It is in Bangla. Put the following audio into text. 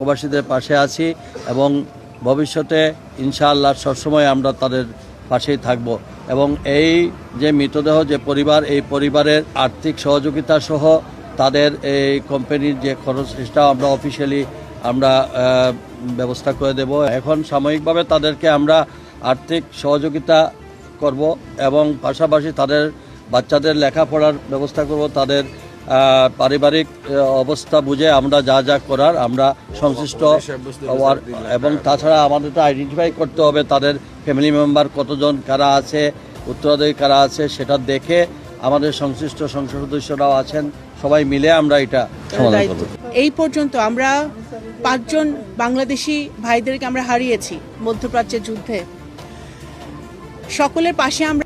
প্রবাসীদের পাশে আছি এবং ভবিষ্যতে ইনশাআল্লাহ সবসময় আমরা তাদের পাশেই থাকব এবং এই যে মৃতদেহ যে পরিবার এই পরিবারের আর্থিক সহযোগিতা সহ তাদের এই কোম্পানির যে খরচ সেটাও আমরা অফিসিয়ালি আমরা ব্যবস্থা করে দেব। এখন সাময়িকভাবে তাদেরকে আমরা আর্থিক সহযোগিতা করব এবং পাশাপাশি তাদের বাচ্চাদের লেখাপড়ার ব্যবস্থা করব। তাদের পারিবারিক অবস্থা বুঝে আমরা যা যা করার আমরা সংশ্লিষ্ট এবং তাছাড়া আমাদের তো আইডেন্টিফাই করতে হবে তাদের ফ্যামিলি মেম্বার কতজন কারা আছে, উত্তরাধিকারী কারা আছে, সেটা দেখে আমাদের সংশ্লিষ্ট সংসদ সদস্যরাও আছেন, সবাই মিলে আমরা এটা সমাধান করব। এই পর্যন্ত আমরা 5 জন বাংলাদেশি ভাইদেরকে আমরা হারিয়েছি মধ্যপ্রাচ্যের যুদ্ধে। সকলের পাশে আমরা